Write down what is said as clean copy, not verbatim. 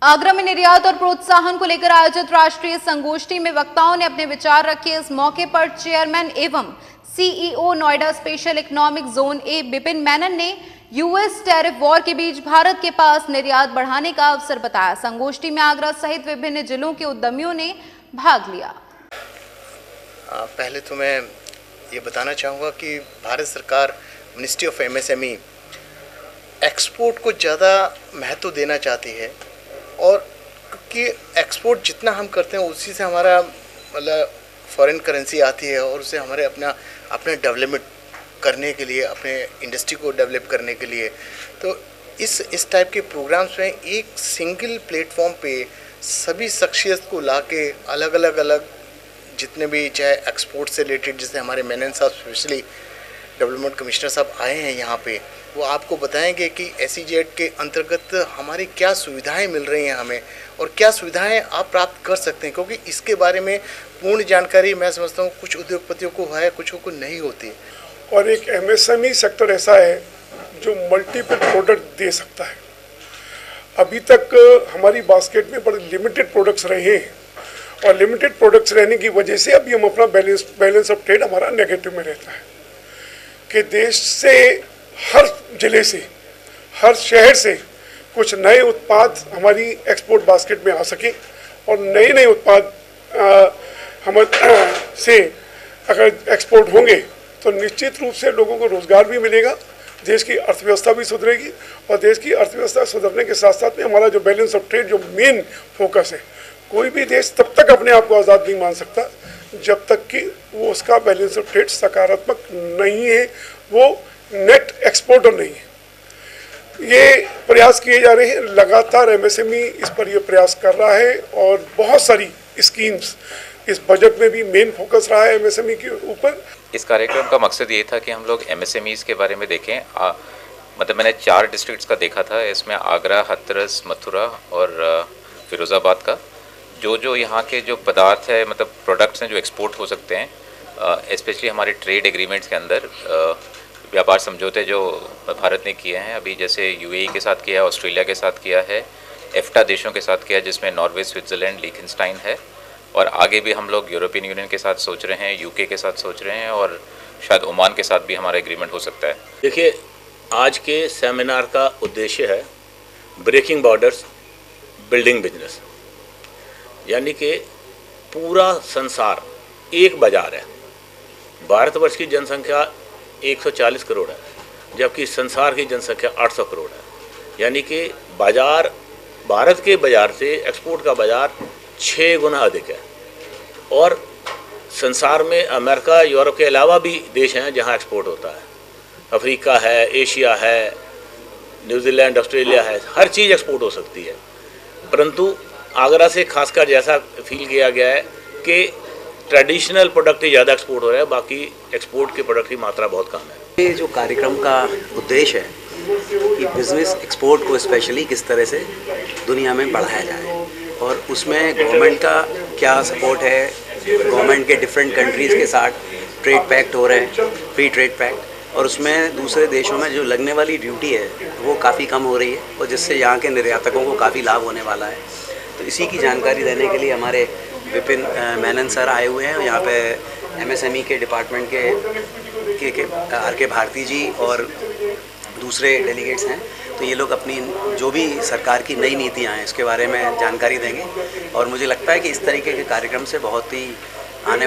आगरा में निर्यात और प्रोत्साहन को लेकर आयोजित राष्ट्रीय संगोष्ठी में वक्ताओं ने अपने विचार रखे। इस मौके पर चेयरमैन एवं CEO Noida special economic zone A Bipin Menon ने यूएस टैरिफ वॉर के बीच भारत के पास निर्यात बढ़ाने का अवसर बताया। संगोष्ठी में आगरा सहित विभिन्न जिलों के उद्यमियों ने भाग लिया। पहले तो मैं ये बताना चाहूँगा कि भारत सरकार मिनिस्ट्री ऑफ एमएसएमई एक्सपोर्ट को ज़्यादा महत्व देना चाहती है, और क्योंकि एक्सपोर्ट जितना हम करते हैं उसी से हमारा मतलब फॉरेन करेंसी आती है, और उससे हमारे अपने डेवलपमेंट करने के लिए, अपने इंडस्ट्री को डेवलप करने के लिए, तो इस टाइप के प्रोग्राम्स में एक सिंगल प्लेटफॉर्म पे सभी शख्सियत को लाके अलग जितने भी चाहे एक्सपोर्ट से रिलेटेड, जैसे हमारे मेनन साहब स्पेशली डेवलपमेंट कमिश्नर साहब आए हैं यहाँ पे, वो आपको बताएंगे कि SEZ के अंतर्गत हमारी क्या सुविधाएं मिल रही हैं हमें, और क्या सुविधाएं आप प्राप्त कर सकते हैं, क्योंकि इसके बारे में पूर्ण जानकारी मैं समझता हूँ कुछ उद्योगपतियों को है, कुछ को नहीं होती। और एक MSME सेक्टर ऐसा है जो मल्टीपल प्रोडक्ट दे सकता है। अभी तक हमारी बास्केट में बड़े लिमिटेड प्रोडक्ट्स रहे हैं, और लिमिटेड प्रोडक्ट्स रहने की वजह से अभी हम अपना बैलेंस ऑफ ट्रेड हमारा नेगेटिव में रहता है कि देश से, हर जिले से, हर शहर से कुछ नए उत्पाद हमारी एक्सपोर्ट बास्केट में आ सके, और नए उत्पाद हम से अगर एक्सपोर्ट होंगे तो निश्चित रूप से लोगों को रोज़गार भी मिलेगा, देश की अर्थव्यवस्था भी सुधरेगी, और देश की अर्थव्यवस्था सुधरने के साथ साथ में हमारा जो बैलेंस ऑफ ट्रेड जो मेन फोकस है, कोई भी देश तब तक अपने आप को आज़ाद नहीं मान सकता जब तक कि वो उसका बैलेंस ऑफ ट्रेड सकारात्मक नहीं है, वो नेट एक्सपोर्टर नहीं है। ये प्रयास किए जा रहे हैं, लगातार MSME इस पर ये प्रयास कर रहा है, और बहुत सारी स्कीम्स इस बजट में भी मेन फोकस रहा है MSME के ऊपर। इस कार्यक्रम का मकसद ये था कि हम लोग MSMEs के बारे में देखें। मतलब मैंने 4 डिस्ट्रिक्ट्स का देखा था, इसमें आगरा, हाथरस, मथुरा और फिरोज़ाबाद का। जो यहाँ के जो पदार्थ है, मतलब प्रोडक्ट्स हैं जो एक्सपोर्ट हो सकते हैं, स्पेशली हमारे ट्रेड एग्रीमेंट्स के अंदर व्यापार समझौते जो भारत ने किए हैं, अभी जैसे UAE के साथ किया है, ऑस्ट्रेलिया के साथ किया है, EFTA देशों के साथ किया है जिसमें नॉर्वे, स्विट्ज़रलैंड, लिखनस्टाइन है, और आगे भी हम लोग यूरोपियन यूनियन के साथ सोच रहे हैं, UK के साथ सोच रहे हैं, और शायद ओमान के साथ भी हमारा एग्रीमेंट हो सकता है। देखिए, आज के सेमिनार का उद्देश्य है ब्रेकिंग बॉर्डर्स, बिल्डिंग बिजनेस। यानी कि पूरा संसार एक बाज़ार है। भारतवर्ष की जनसंख्या 140 करोड़ है, जबकि संसार की जनसंख्या 800 करोड़ है। यानी कि बाज़ार, भारत के बाज़ार से एक्सपोर्ट का बाज़ार 6 गुना अधिक है, और संसार में अमेरिका, यूरोप के अलावा भी देश हैं जहां एक्सपोर्ट होता है। अफ्रीका है, एशिया है, न्यूजीलैंड, ऑस्ट्रेलिया है, हर चीज़ एक्सपोर्ट हो सकती है। परंतु आगरा से खासकर जैसा फील किया गया है कि ट्रेडिशनल प्रोडक्ट ही ज़्यादा एक्सपोर्ट हो रहा है, बाकी एक्सपोर्ट के प्रोडक्ट की मात्रा बहुत कम है। ये जो कार्यक्रम का उद्देश्य है कि बिज़नेस एक्सपोर्ट को स्पेशली किस तरह से दुनिया में बढ़ाया जाए, और उसमें गवर्नमेंट का क्या सपोर्ट है। गवर्नमेंट के डिफरेंट कंट्रीज़ के साथ ट्रेड पैक्ट हो रहे हैं, फ्री ट्रेड पैक्ट, और उसमें दूसरे देशों में जो लगने वाली ड्यूटी है वो काफ़ी कम हो रही है, और जिससे यहाँ के निर्यातकों को काफ़ी लाभ होने वाला है। तो इसी की जानकारी देने के लिए हमारे विपिन मेनन सर आए हुए हैं। यहाँ पे MSME के डिपार्टमेंट के RK भारती जी और दूसरे डेलीगेट्स हैं। तो ये लोग अपनी जो भी सरकार की नई नीतियाँ हैं इसके बारे में जानकारी देंगे, और मुझे लगता है कि इस तरीके के कार्यक्रम से बहुत ही आने